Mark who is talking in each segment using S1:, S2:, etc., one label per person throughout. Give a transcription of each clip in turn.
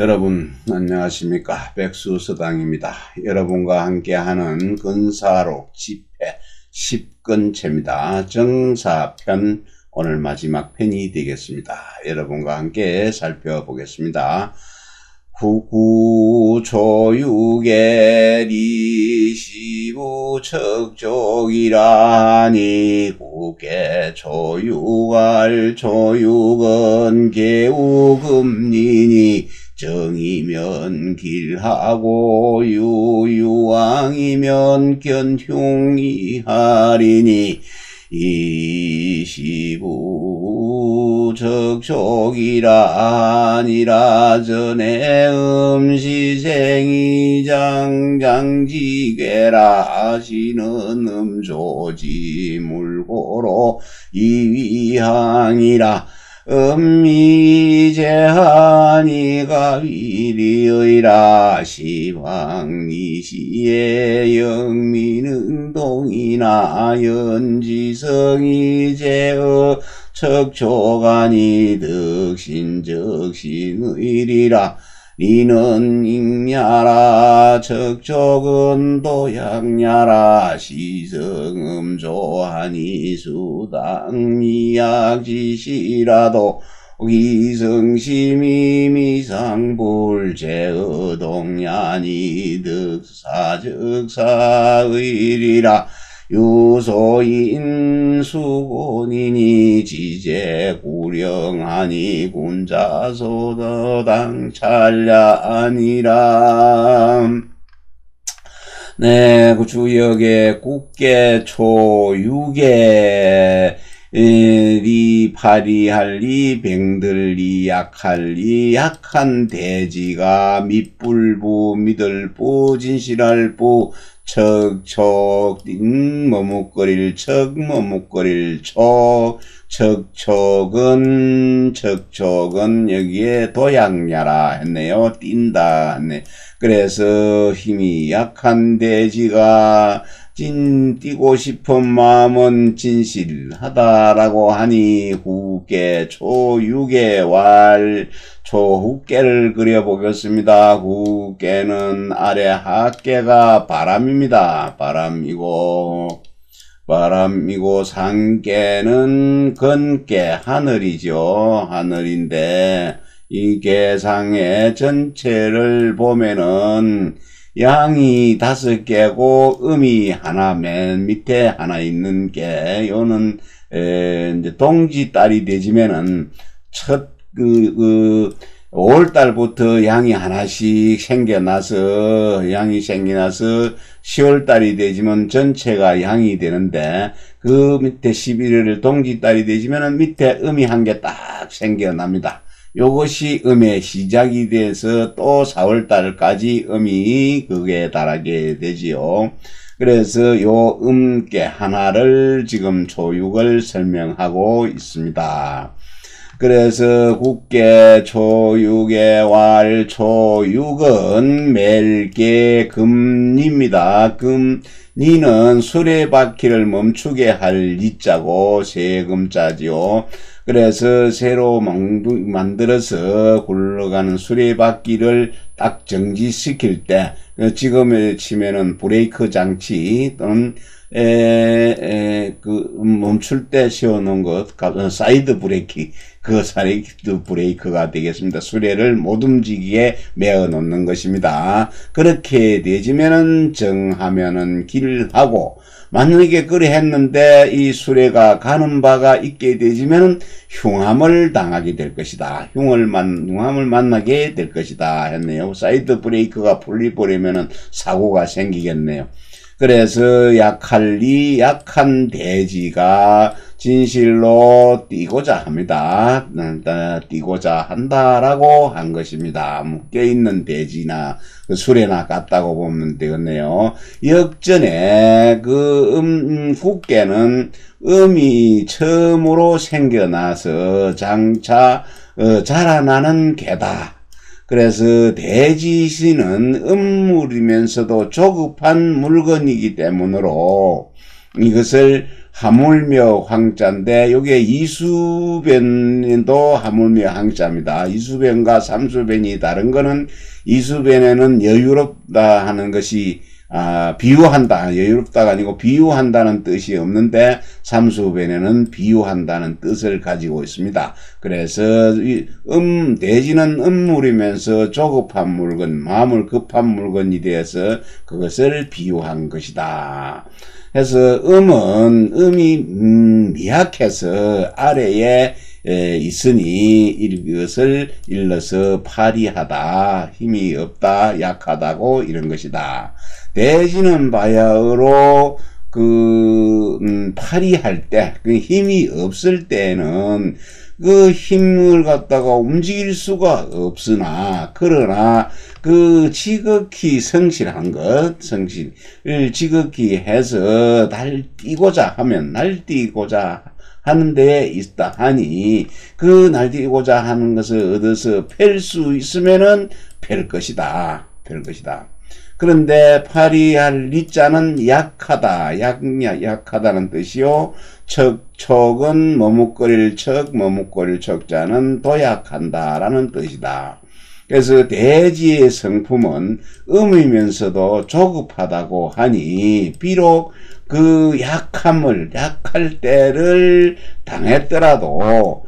S1: 여러분 안녕하십니까. 백수서당입니다. 여러분과 함께하는 근사록 집회 10근체입니다. 정사편 오늘 마지막 편이 되겠습니다. 여러분과 함께 살펴보겠습니다. 후구초육에 리시부척족이라니 국계 초육알 초육은 개우금리니 정이면 길하고 유유왕이면 견흉이하리니 이시부적족이라 아니라 전에 음시생이 장장지괴라 하시는 음조지물고로 이위항이라 음미제하니가 위리의라 시황이시에 영민응동이나 연지성이 제의 척초가니 득신적신의리라 니는 잉야라 척촉은 도양야라 시성음조하니 수당미약지시라도 기성심이 미상불제의동야니 득사적사의리라 유소인 수곤이니 지제구령하니 군자소도당 찰야아니라. 네, 그 주역에 국계 초육에 리파리할리 병들리 약할리 약한 돼지가 밑불부 미들부 진실할부 척척 머뭇거릴 척 머뭇거릴 척 척척은 여기에 도양야라 했네요. 뛴다 했네. 그래서 힘이 약한 돼지가 뛰고 싶은 마음은 진실하다라고 하니 후계 초육의 왈 초후계를 그려보겠습니다. 후계는 아래 하계가 바람입니다. 바람이고 상계는 건계 하늘이죠. 하늘인데 이 계상의 전체를 보면은 양이 5개고 음이 하나 맨 밑에 하나 있는 게 요는 이제 동지달이 되지면은 첫 5월달부터 양이 하나씩 생겨나서 10월달이 되지면 전체가 양이 되는데 그 밑에 11월을 동지달이 되지면은 밑에 음이 한 개 딱 생겨납니다. 요것이 음의 시작이 돼서 또 4월달까지 음이 그게 달하게 되지요. 그래서 요 음계 하나를 지금 초육을 설명하고 있습니다. 그래서 국계 초육의 왈 초육은 멜계 금리입니다. 금리는 수레바퀴를 멈추게 할 리자고 세금자지요. 그래서 새로 만들어서 굴러가는 수레바퀴를 딱 정지시킬 때 지금에 치면은 브레이크 장치 또는 멈출 때 세워놓은 것, 사이드 브레이크, 그 사이드 브레이크가 되겠습니다. 수레를 못 움직이게 메어 놓는 것입니다. 그렇게 되지면은 정하면은 길하고, 만약에 그래 했는데 이 수레가 가는 바가 있게 되지면은 흉함을 당하게 될 것이다. 흉함을 만나게 될 것이다 했네요. 사이드 브레이크가 풀리버리면은 사고가 생기겠네요. 그래서 약한 돼지가 진실로 뛰고자 합니다. 뛰고자 한다라고 한 것입니다. 묶여있는 돼지나 그 수레나 같다고 보면 되겠네요. 역전에 국계는 음이 처음으로 생겨나서 장차 자라나는 개다. 그래서 돼지신은 음물이면서도 조급한 물건이기 때문으로 이것을 하물며 황자인데 요게 이수변도 하물며 황자입니다. 이수변과 삼수변이 다른 거는 이수변에는 여유롭다 하는 것이 비유한다, 여유롭다가 아니고 비유한다는 뜻이 없는데 삼수변에는 비유한다는 뜻을 가지고 있습니다. 그래서 대지는 음물이면서 조급한 물건, 마음을 급한 물건이 되어서 그것을 비유한 것이다. 그래서 음이 미약해서 아래에 있으니 이것을 일러서 파리하다, 힘이 없다, 약하다고 이런 것이다. 대지는 바야흐로 파리할 때, 힘이 없을 때는 그 힘을 갖다가 움직일 수가 없으나, 그러나 지극히 성실한 것, 성실을 지극히 해서 날뛰고자 하는 데에 있다 하니, 날뛰고자 하는 것을 얻어서 펼 수 있으면은 펼 것이다. 그런데 파리할 리자는 약하다, 약하다는 뜻이요. 척은 머뭇거릴 척자는 도약한다라는 뜻이다. 그래서 대지의 성품은 음이면서도 조급하다고 하니, 비록 약할 때를 당했더라도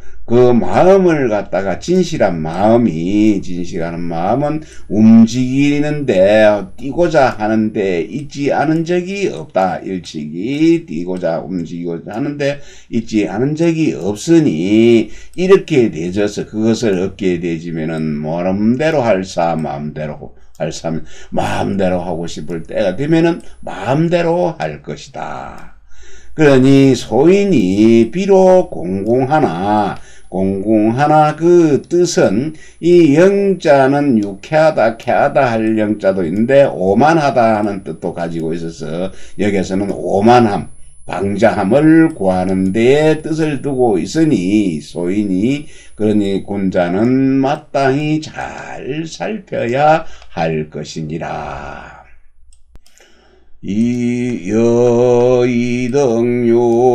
S1: 마음을 갖다가 진실한 마음은 움직이는데, 뛰고자 하는데 있지 않은 적이 없다. 일찍이 뛰고자 움직이고자 하는데 있지 않은 적이 없으니, 이렇게 되져서 그것을 얻게 되지면은 마음대로 마음대로 하고 싶을 때가 되면은 마음대로 할 것이다. 그러니 소인이 비록 공공하나 그 뜻은 이 영자는 유쾌하다, 쾌하다 할 영자도 있는데 오만하다 하는 뜻도 가지고 있어서 여기에서는 오만함, 방자함을 구하는 데에 뜻을 두고 있으니 소인이 그러니 군자는 마땅히 잘 살펴야 할 것이니라.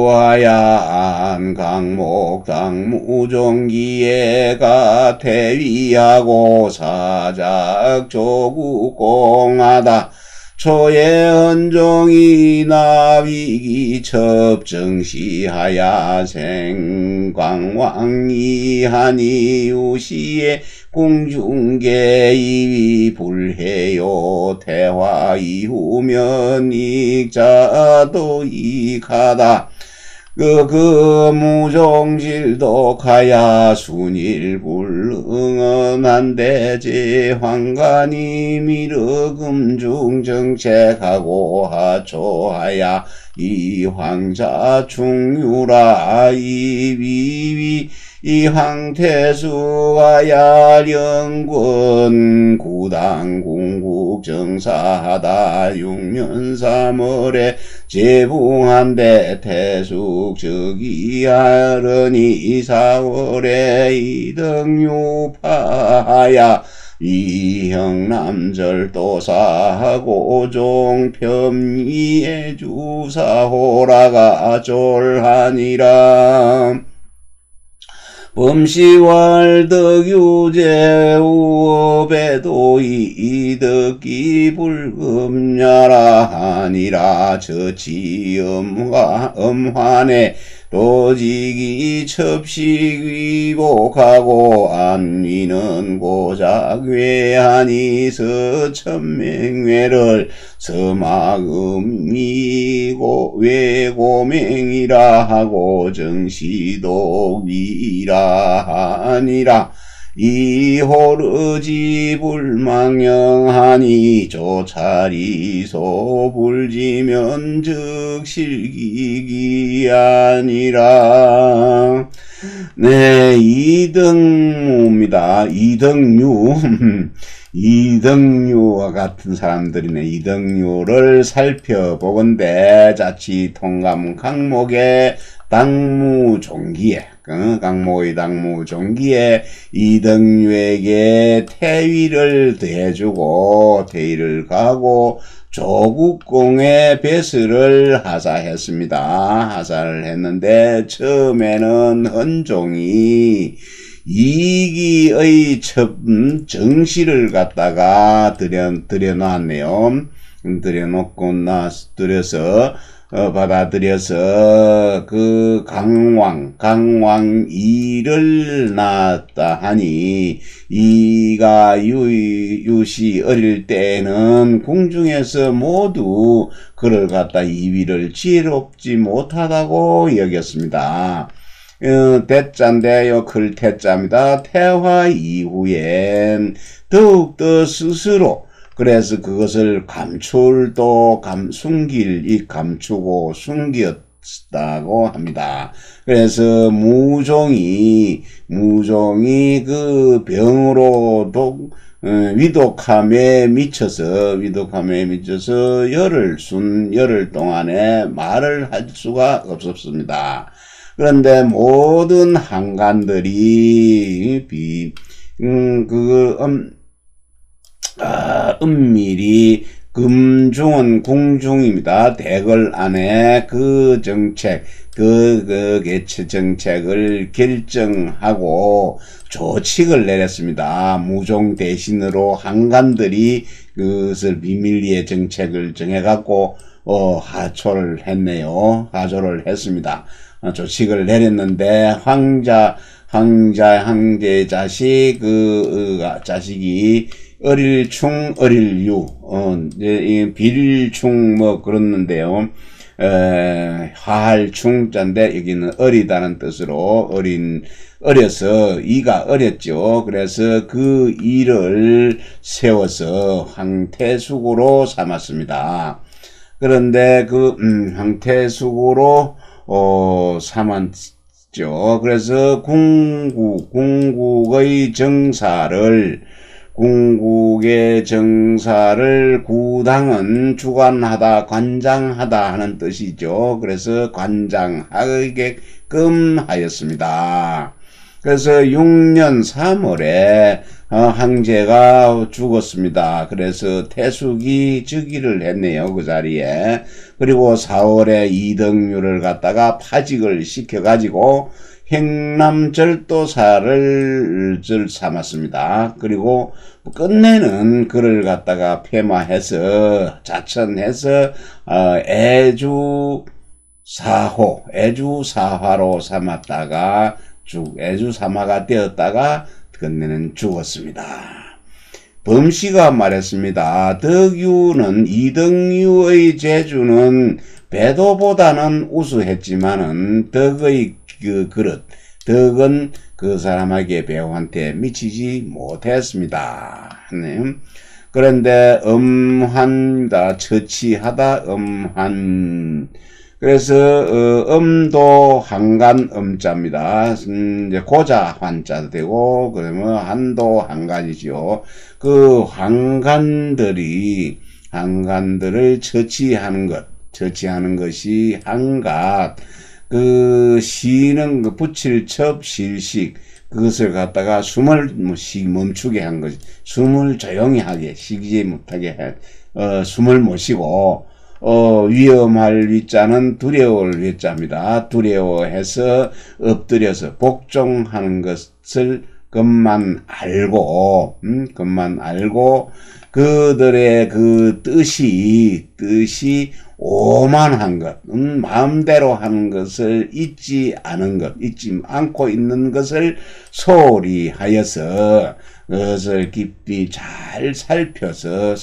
S1: 이등유하얀 강목 당무종기예가 대위하고 사작 조국공하다 초의 헌종이 나위기 첩정시하야 생광왕이하니 우시에 공중계이위 불해요 대화 이후면 익자도 익하다 무종질도 가야 순일불응언한데 제황관이 미르금중정책하고 하초하야 이 황자 충유라 이위위 이 황태수와 야령군 구당 궁국 정사하다 6년 3월에 제붕한데 태숙 즉이하르니 4월에 이등유파하야 이형남절도사하고 종편이의 주사호라가 졸하니라. 범시왈덕유제우업에도 이득기 불금야라 하니라. 저치엄환에 도지기 첩식위복하고 안위는 고작 외하니 서천맹외를 서막음이고 외고맹이라 하고 정시독위라 하니라. 이호르지 불망령하니 조차리소 불지면 즉실기기 아니라. 네, 이등유입니다. 이등유. 이등유와 같은 사람들이네. 이등유를 살펴보건대 자치 통감 강목의 당무종기에 강목의 당무종기에 이등유에게 태위를 대주고 태위를 가고 조국공의 배설을 하사했습니다. 하사를 했는데 처음에는 헌종이 이기의 정시를 갖다가 들여놨네요. 들여서 받아들여서 그 강왕 이를 낳았다 하니 이가 유시 어릴 때에는 궁중에서 모두 그를 갖다 이위를 지혜롭지 못하다고 여겼습니다. 대자인데요. 글 태자입니다. 태화 이후엔 더욱더 스스로 그래서 그것을 감추고 숨겼다고 합니다. 그래서 무종이 그 병으로 위독함에 미쳐서 열흘 동안에 말을 할 수가 없었습니다. 그런데 모든 한간들이 은밀히 금중은 궁중입니다. 대궐 안에 그 정책, 그 개최 정책을 결정하고 조칙을 내렸습니다. 무종 대신으로 한간들이 그것을 비밀리에 정책을 정해갖고 하초를 했습니다. 조칙을 내렸는데 황제 자식이 어릴충, 어릴유, 빌충, 그렇는데요. 화할충자인데, 여기는 어리다는 뜻으로, 어려서, 이가 어렸죠. 그래서 그 이를 세워서 황태숙으로 삼았습니다. 그런데 황태숙으로, 삼았죠. 그래서 궁국의 정사를 구당은 주관하다, 관장하다 하는 뜻이죠. 그래서 관장하게끔 하였습니다. 그래서 6년 3월에 황제가 죽었습니다. 그래서 태숙이 즉위를 했네요. 그 자리에. 그리고 4월에 이덕유를 갖다가 파직을 시켜가지고 행남절도사를 삼았습니다. 그리고 끝내는 그를 갖다가 자천해서 애주사화로 삼았다가 애주사마가 되었다가 끝내는 죽었습니다. 범씨가 말했습니다. 이덕유의 재주는 배도보다는 우수했지만은 덕의 덕은 그 사람에게 배우한테 미치지 못했습니다. 네. 그런데 처치하다 그래서 음도 한간 음자입니다. 이제 고자 환자도 되고 그러면 한도 한간이죠. 그 한간들을 처치하는 것이 한갓. 시는 붙일 첩 실식 그것을 갖다가 숨을 멈추게 한 거지. 숨을 조용히 하게 쉬지 못하게 숨을 못 쉬고 위험할 위자는 두려울 위자입니다. 두려워해서 엎드려서 복종하는 것을 것만 알고 그들의 그 뜻이 오만한 것, 마음대로 하는 것을 잊지 않고 있는 것을 소홀히 하여서 그것을 깊이 잘 살펴서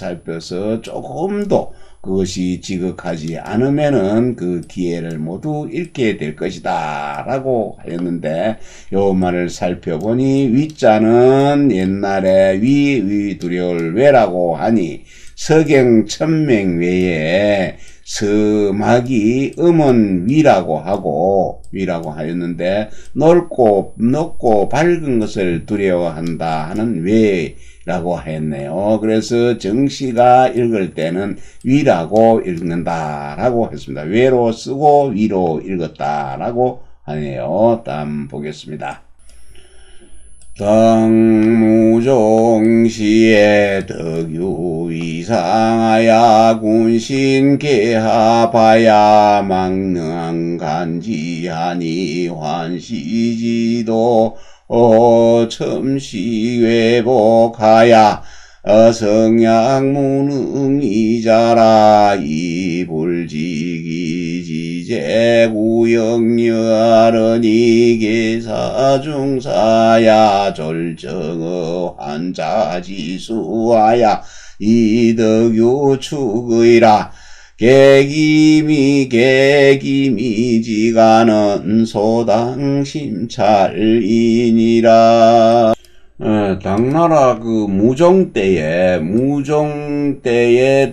S1: 조금도 그것이 지극하지 않으면은 그 기회를 모두 잃게 될 것이다 라고 하였는데 요 말을 살펴보니 위자는 옛날에 위 두려울 외라고 하니 서경 천명 외에 서막이 음은 위라고 하였는데 넓고 밝은 것을 두려워한다 하는 외라고 하였네요. 그래서 정시가 읽을 때는 위라고 읽는다라고 했습니다. 외로 쓰고 위로 읽었다라고 하네요. 다음 보겠습니다. 당무종시에 덕유 이상하야 군신 개하바야 망능간지하니 환시지도 첨시회복하야 성약무능이자라 이불지기지제구영여하러니 계사중사야 절정어 환자지수하야 이덕유축의라 개기미지가는 소당심찰이니라. 당나라 무종때에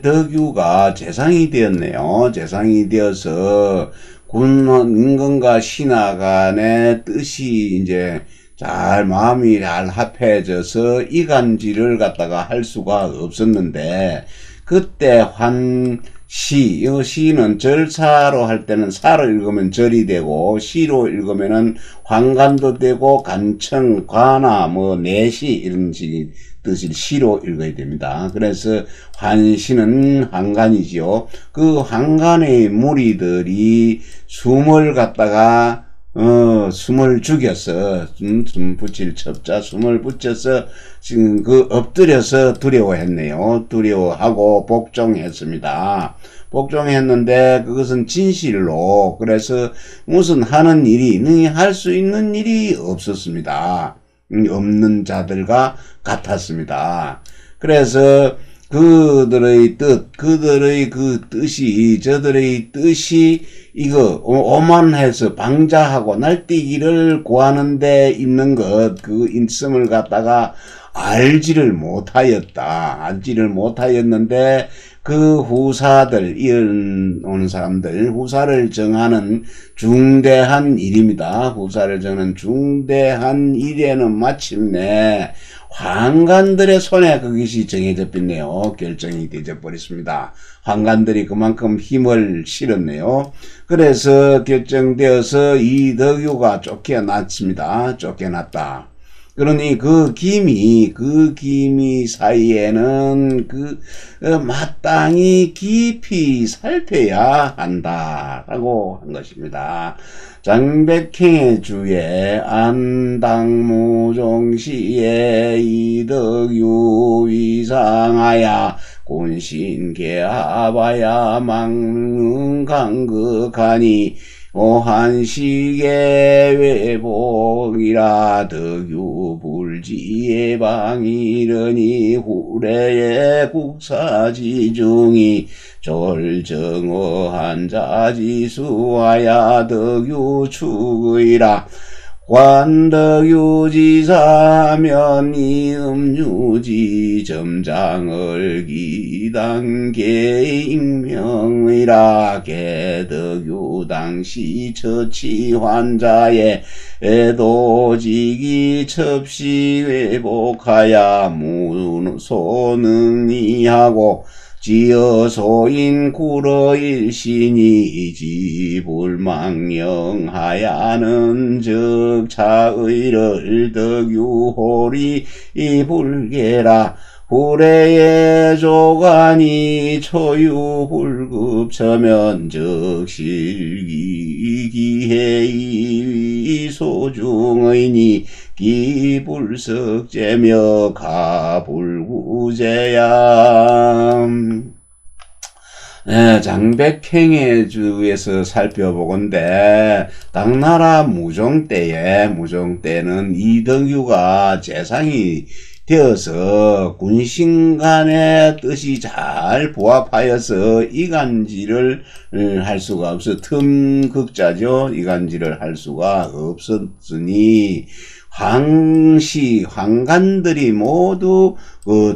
S1: 덕유가 재상이 되었네요. 재상이 되어서 군 임금과 신하 간의 뜻이 이제 마음이 잘 합해져서 이간질을 갖다가 할 수가 없었는데, 그때 이 시는 절사로 할 때는 사로 읽으면 절이 되고, 시로 읽으면은 환관도 되고, 간청, 관아, 내시 이런 식의 뜻을 시로 읽어야 됩니다. 그래서 환시는 환관이지요. 그 환관의 무리들이 숨을 갖다가 숨을 죽여서, 숨 붙일 첩자, 숨을 붙여서, 지금 엎드려서 두려워했네요. 두려워하고 복종했습니다. 복종했는데, 그것은 진실로, 그래서 무슨 하는 일이, 능히 할 수 있는 일이 없었습니다. 없는 자들과 같았습니다. 그래서, 그들의 뜻이, 저들의 뜻이 오만해서 방자하고 날뛰기를 구하는데 있는 그 인성을 갖다가 알지를 못하였는데, 그 후사들, 이어오는 사람들, 후사를 정하는 중대한 일입니다. 후사를 정하는 중대한 일에는 마침내 환관들의 손에 그것이 정해져 버렸네요. 결정이 되어 버렸습니다. 환관들이 그만큼 힘을 실었네요. 그래서 결정되어서 이덕유가 쫓겨났습니다. 쫓겨났다. 그러니 그 기미 사이에는 마땅히 깊이 살펴야 한다라고 한 것입니다. 장백행의 주에 안당무종시에 이덕유 위상하야 곤신개하바야 망능강극하니 한식의 외복이라 덕유불지의 방이러니 후래의 국사지중이 졸정어한 자지수하야 덕유축의라. 관덕유지사면 이음유지 점장을 기단계 익명의라. 개덕유 당시 처치 환자의 애도지기 첩시 회복하야 무소능이하고 지어소인 구러일신이 지불망령하야는 적차의를 덕유홀이 이불계라. 후래의 조간이 초유불급 처면적실기기해이 소중의니 기불석제며 가불구제야. 장백행의 주에서 살펴보건대 당나라 무종때는 이덕유가 재상이 되어서 군신 간의 뜻이 잘 부합하여서 이간질을 할 수가 없어. 틈극자죠. 이간질을 할 수가 없었으니 황간들이 모두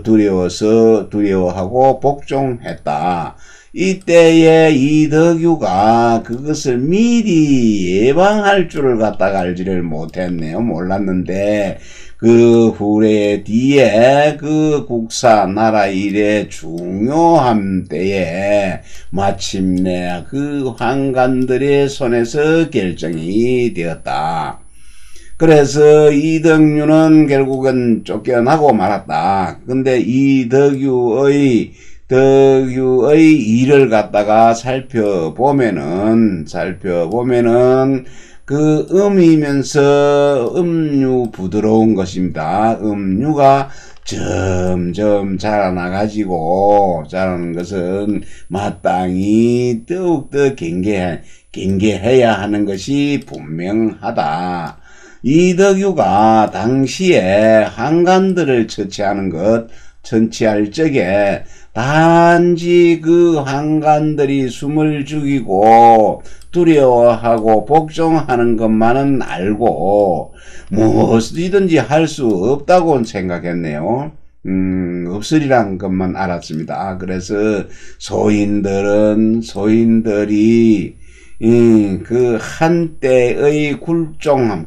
S1: 두려워하고 복종했다. 이때에 이덕유가 그것을 미리 예방할 줄을 갖다가 알지를 못했네요. 몰랐는데 그 후래 뒤에 그 국사 나라 일의 중요한 때에 마침내 그 황간들의 손에서 결정이 되었다. 그래서 이덕유는 결국은 쫓겨나고 말았다. 근데 이 덕유의 일을 갖다가 살펴보면은 그 음이면서 음유 부드러운 것입니다. 음유가 점점 자라는 것은 마땅히 더욱더 경계해야 하는 것이 분명하다. 이덕유가 당시에 한간들을 처치할 적에 단지 그 한간들이 숨을 죽이고 두려워하고 복종하는 것만은 알고 무엇이든지 할 수 없다고 생각했네요. 없으리란 것만 알았습니다. 그래서 소인들이 그 한때의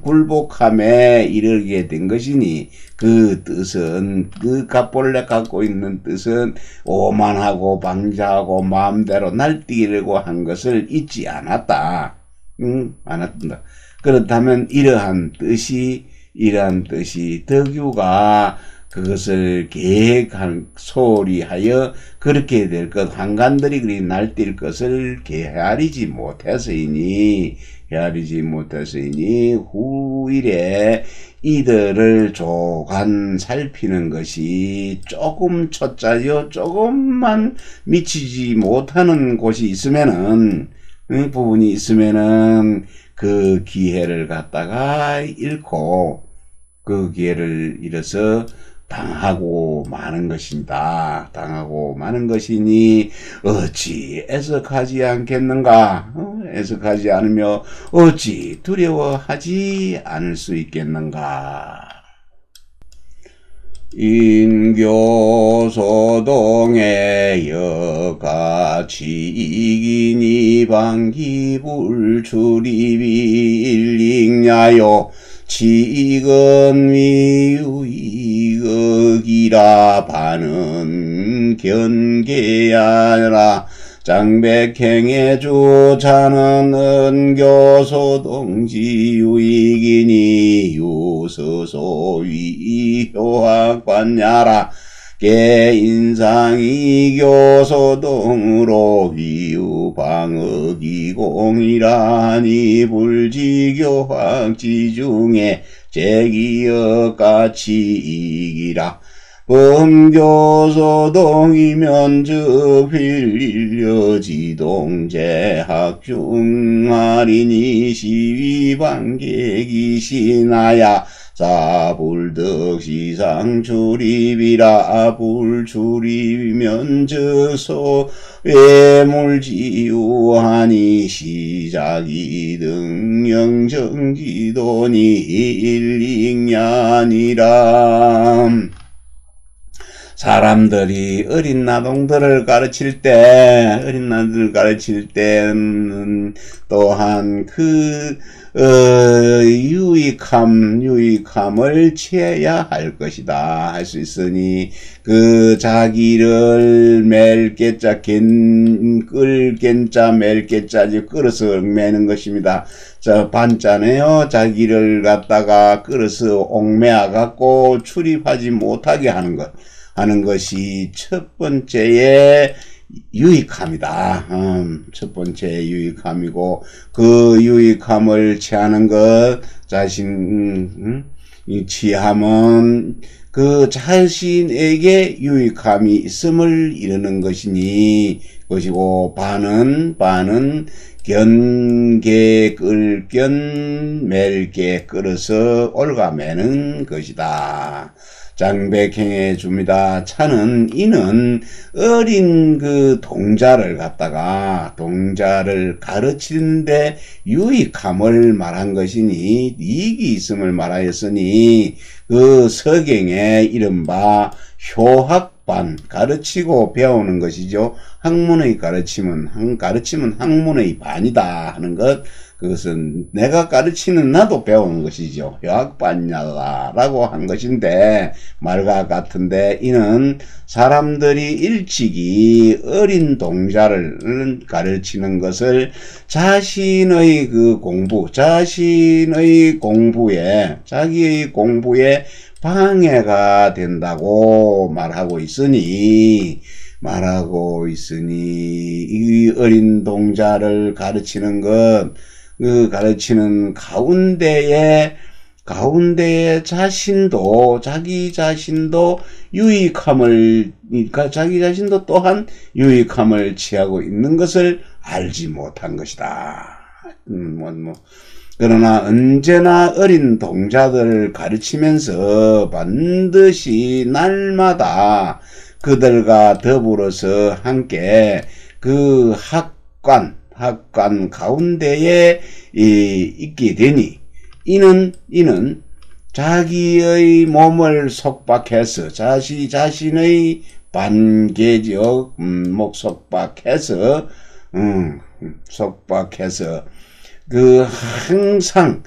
S1: 굴복함에 이르게 된 것이니 그 뜻은 그 갑본래 갖고 있는 뜻은 오만하고 방자하고 마음대로 날뛰려고 한 것을 잊지 않았다. 않았다. 그렇다면 이러한 뜻이 덕유가 그것을 소리하여 그렇게 될 것, 한간들이 그리 날뛸 것을 헤아리지 못해서이니 후일에 이들을 조간 살피는 것이 조금 초짜요, 조금만 미치지 못하는 곳이 있으면은, 부분이 있으면은 그 기회를 갖다가 잃고 그 기회를 잃어서 당하고 마는 것입니다. 당하고 마는 것이니 어찌 애석하지 않겠는가? 애석하지 않으며 어찌 두려워하지 않을 수 있겠는가? 인교소동의 여가치 이기니 방기불출입이 일릭냐요 치익은 위유이극이라 반은 견계하라 장백행의 주자는 은교소동지유이기니 유서소위효학관야라 개인상이교소동으로 위유방의기공이라니 불지교학지중에 제기역같이 이기라 범교소동이면 즉 필려지동제학중할이니 시위반객이 신하야 사불덕시상출입이라 불출입이면 즉소 외물지우하니 시작이등 영정지도니 일릭냐니라. 사람들이 어린 나동들을 가르칠 때는 또한 유익함을 취해야 할 것이다. 할 수 있으니, 자기를 끌어서 매는 것입니다. 반자네요. 자기를 갖다가 끌어서 옥매어갖고 출입하지 못하게 하는 것이 첫 번째의 유익함이다. 첫 번째 유익함이고, 그 유익함을 취하는 것, 취함은 그 자신에게 유익함이 있음을 이루는 것이고, 반은 멜게 끌어서 올가매는 것이다. 장백행해 줍니다. 차는 이는 어린 동자를 가르치는데 유익함을 말한 것이니 이익이 있음을 말하였으니 그 서경에 이른바 효학반 가르치고 배우는 것이죠. 학문의 가르침은 학문의 반이다 하는 것. 그것은 내가 가르치는 나도 배우는 것이죠. 여학반야라고 한 것인데 말과 같은데 이는 사람들이 일찍이 어린 동자를 가르치는 것을 자신의 자기의 공부에 방해가 된다고 말하고 있으니 이 어린 동자를 가르치는 것, 가르치는 가운데에 자기 자신도 또한 유익함을 취하고 있는 것을 알지 못한 것이다. 그러나 언제나 어린 동자들을 가르치면서 반드시 날마다 그들과 더불어서 함께 그 학관 가운데에 있게 되니 이는 자기의 몸을 속박해서 자신의 반계적 속박해서 항상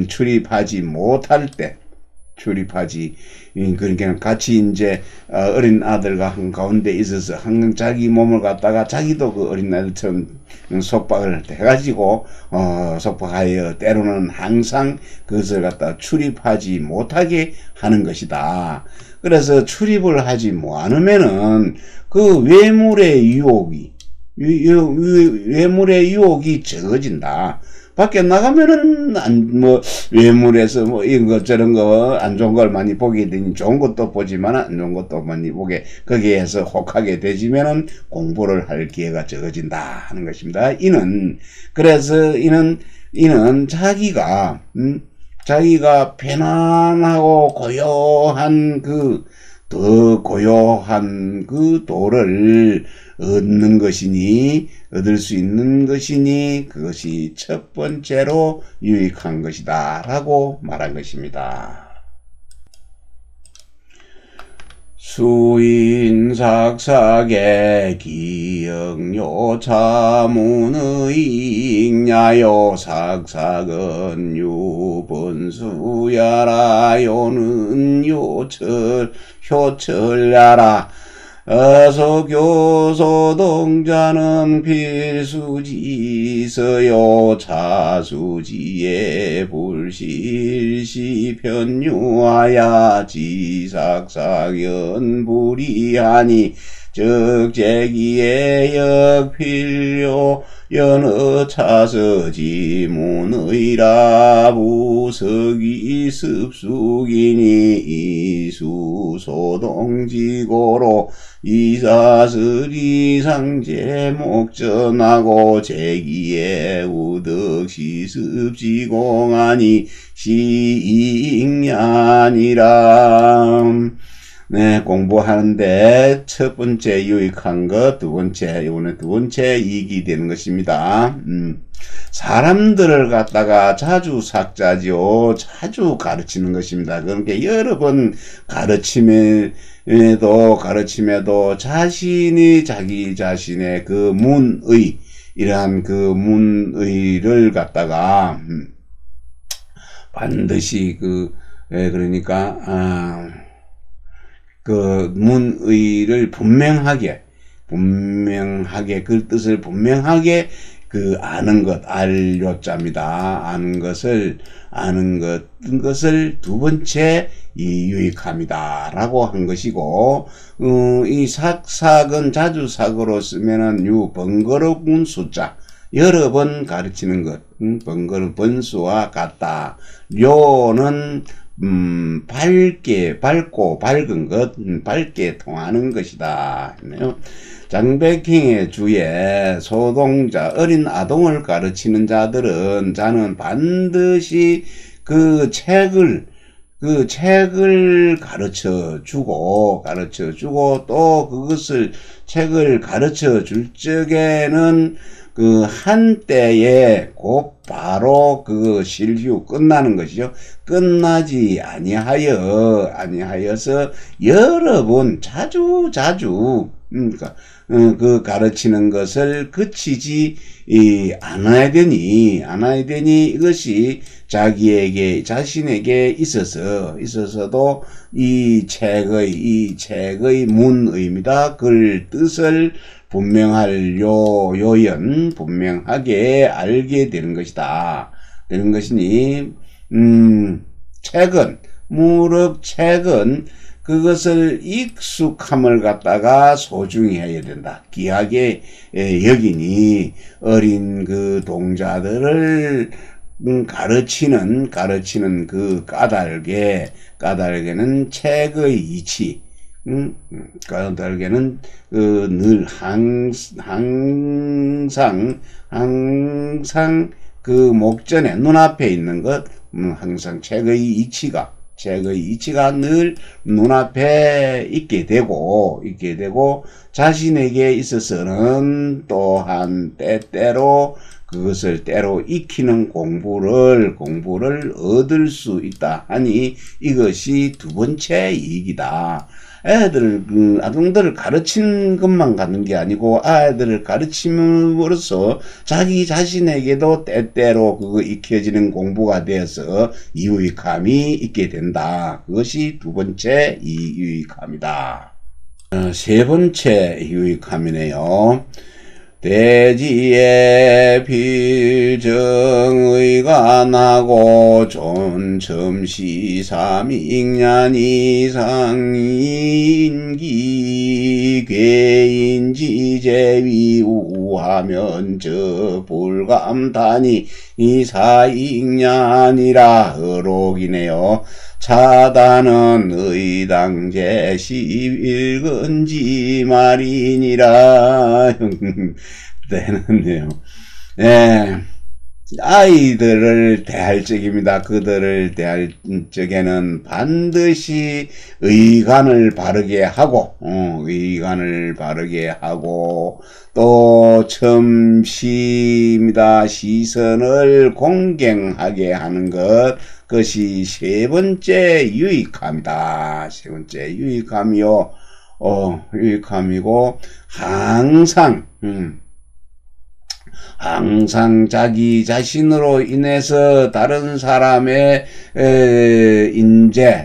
S1: 출입하지 못할 때 그러니까 같이 이제 어린 아들과 한 가운데 있어서 항상 자기 몸을 갖다가 자기도 그 어린 아들처럼 속박을 해가지고 속박하여 때로는 항상 그것을 갖다 출입하지 못하게 하는 것이다. 그래서 출입을 하지 않으면은 그 외물의 유혹이 적어진다. 밖에 나가면은 외물에서 이런 것 저런 거 안 좋은 걸 많이 보게 되니 좋은 것도 보지만 안 좋은 것도 많이 보게 거기에서 혹하게 되지면은 공부를 할 기회가 적어진다 하는 것입니다. 이는 자기가 편안하고 고요한 더 고요한 그 도를 얻을 수 있는 것이니 그것이 첫 번째로 유익한 것이다 라고 말한 것입니다. 수인삭삭의 기역요 자문의 익냐요 삭삭은 유본수야라 요는 효철야라 어서교소동자는 필수지서요 자수지에 불실시 편유하야 지삭삭연불이하니 적재기에 역필요 연어 차서지문의라 부석이 습숙이니 이수소동지고로 이사슬이 상제목전하고 제기에 우덕시습지공하니 시익냐니라. 네, 공부하는데 첫 번째 유익한 것, 이번에 두 번째 이익이 되는 것입니다. 사람들을 갖다가 자주 삭자죠. 자주 가르치는 것입니다. 그러니까 여러 번 가르침에도 자기 자신의 그 이러한 그 문의를 갖다가 반드시 그 문의를 분명하게 그 뜻을 분명하게 아는 것 알요자입니다. 아는 것을 두 번째 유익함이다라고 한 것이고 이 삭삭은 자주삭으로 쓰면은 번거로운 숫자 여러 번 가르치는 것 번거로운 번수와 같다. 료는 밝고 밝은 것, 밝게 통하는 것이다. 장백행의 주에 소동자, 어린 아동을 가르치는 자는 반드시 그 책을 가르쳐 주고 또 책을 가르쳐 줄 적에는 한때에 곧 바로 실휴 끝나는 것이죠. 끝나지 아니하여서 여러 번 자주 그러니까 그 가르치는 것을 그치지 않아야 되니 이것이 자신에게 있어서도 이 책의 문의입니다. 그 뜻을 분명하게 알게 되는 것이다. 되는 것이니 책은 그것을 익숙함을 갖다가 소중히 해야 된다. 귀하게 여기니 어린 그 동자들을 가르치는 그 까닭에는 책의 이치, 까닭에는 늘 항상 그 목전에 눈앞에 있는 것, 항상 책의 이치가 늘 눈앞에 있게 되고 자신에게 있어서는 또한 때때로 그것을 익히는 공부를 얻을 수 있다 하니 이것이 두 번째 이익이다. 아동들을 가르치는 것만 가는 게 아니고 아이들을 가르침으로써 자기 자신에게도 때때로 그거 익혀지는 공부가 되어서 유익함이 있게 된다. 그것이 두 번째 유익함이다. 세 번째 유익함이네요. 대지에 필정의가 나고 존첨시 삼익년 이상인기 괴인지제위우하면 저 불감단이 이사익년이라 의록이네요. 차단은 의당제 11근지 말이니라. 되는데요. 예. 아이들을 대할 적입니다. 그들을 대할 적에는 반드시 의관을 바르게 하고, 또 첨시입니다. 시선을 공경하게 하는 그것이 세 번째 유익함이다. 세 번째 유익함이요. 유익함이고, 항상 자기 자신으로 인해서 다른 사람의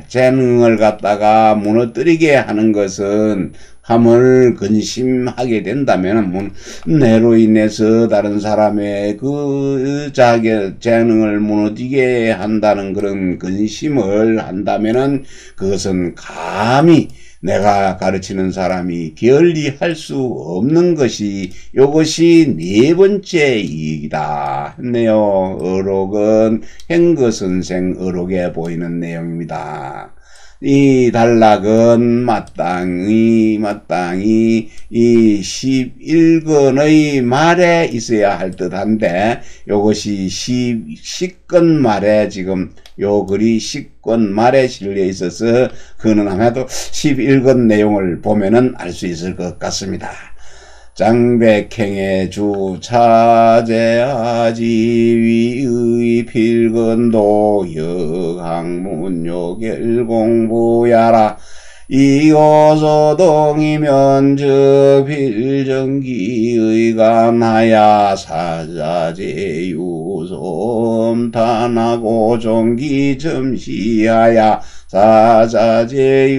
S1: 재능을 갖다가 무너뜨리게 하는 것은 함을 근심하게 된다면 내로 인해서 다른 사람의 그 자기 재능을 무너지게 한다는 그런 근심을 한다면은 그것은 감히 내가 가르치는 사람이 게을리할 수 없는 것이 이것이 네 번째 이익이다 했네요. 의록은 행거 선생 의록에 보이는 내용입니다. 이 단락은 마땅히 이 11권의 말에 있어야 할 듯한데 이것이 10권 말에 지금 요 글이 10권 말에 실려 있어서 그는 아마도 11권 내용을 보면은 알 수 있을 것 같습니다. 장백행의 주 차제하지 위의 필근도 역학문요결 공부야라. 이고소동이면 저 필정기의간하야 사자제유솜탄하고 종기점시하야 사자제유소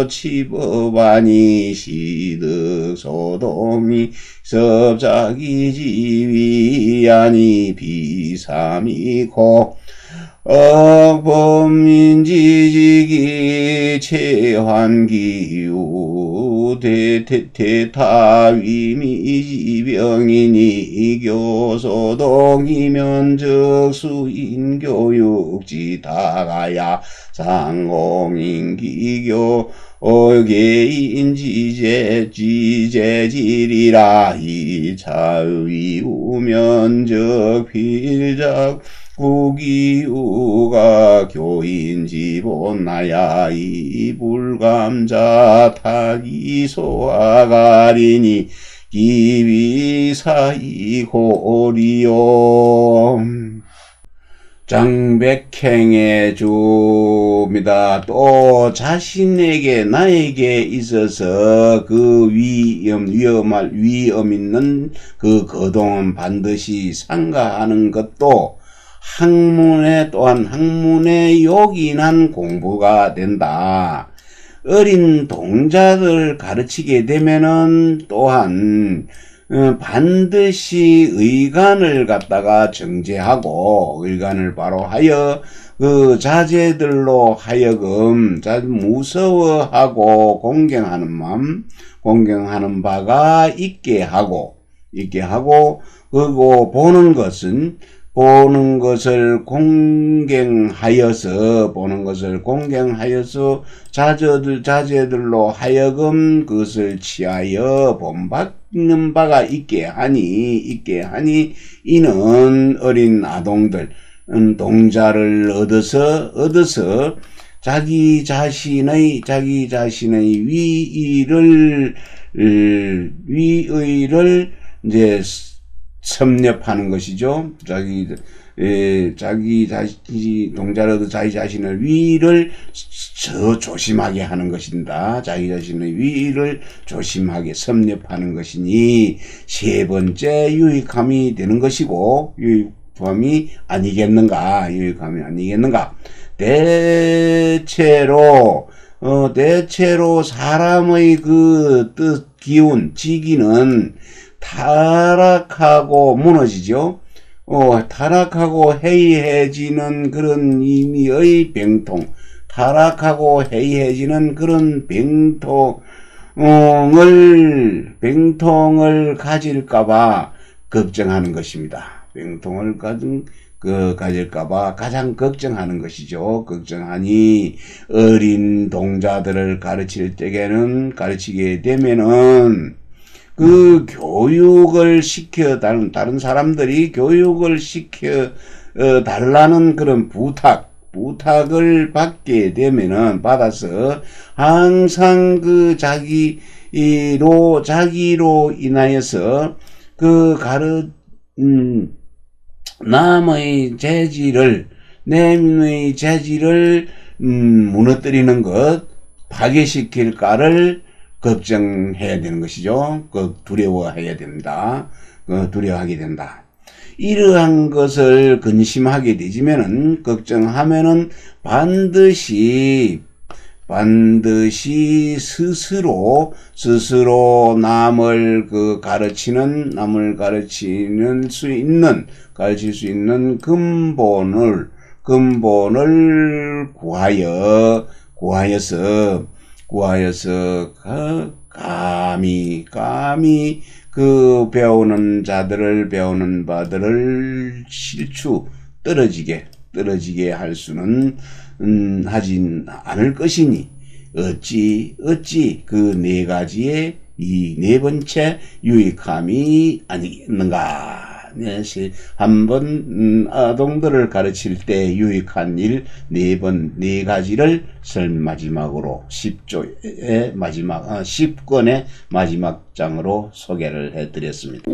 S1: 치법하니 시득소동이 섭자기지위하니 비삼이고 범민지직이 체환기우 대타위미지병이니 교소동이면적수인교육지 다가야 상공인기교 개인지제지리라 이차의우면적 필작 구기우가 교인지본나야 이불감자 타기소아가리니 기비사이고리요. 장백행해 줍니다. 또 자신에게 나에게 있어서 그 위험 있는 그 거동은 반드시 삼가하는 것도 또한 학문에 요긴한 공부가 된다. 어린 동자들 가르치게 되면은 또한 반드시 의간을 갖다가 정제하고 의간을 바로 하여 그 자제들로 하여금 무서워하고 공경하는 바가 있게 하고 그리고 보는 것을 공경하여서 자제들로 하여금 그것을 취하여 본받는 바가 있게 하니 이는 어린 아동들 동자를 얻어서 자기 자신의 위의를 이제 섭렵하는 것이죠. 동자로도 자기 자신의 위를 조심하게 하는 것입니다. 자기 자신의 위를 조심하게 섭렵하는 것이니 세 번째 유익함이 되는 것이고 유익함이 아니겠는가. 대체로 사람의 그 뜻, 기운, 지기는 타락하고 무너지죠. 타락하고 해이해지는 그런 의미의 해이해지는 그런 병통을 가질까봐 걱정하는 것입니다. 병통을 가질까봐 가장 걱정하는 것이죠. 걱정하니 어린 동자들을 가르치게 되면은 그 교육을 다른 사람들이 교육을 달라는 그런 부탁을 받아서 항상 그 자기로 인하여서 남의 재질을 무너뜨리는 것, 파괴시킬까를 걱정해야 되는 것이죠. 두려워해야 됩니다. 두려워하게 된다. 이러한 것을 근심하게 되지면은, 걱정하면은 반드시 스스로 남을 가르칠 수 있는 근본을 구하여서 감히 그 배우는 바들을 떨어지게 할 수는 하진 않을 것이니 어찌 그 네 가지의 이 네 번째 유익함이 아니겠는가. 한번 아동들을 가르칠 때 유익한 일 네 가지를 마지막으로 10권의 마지막 장으로 소개를 해드렸습니다.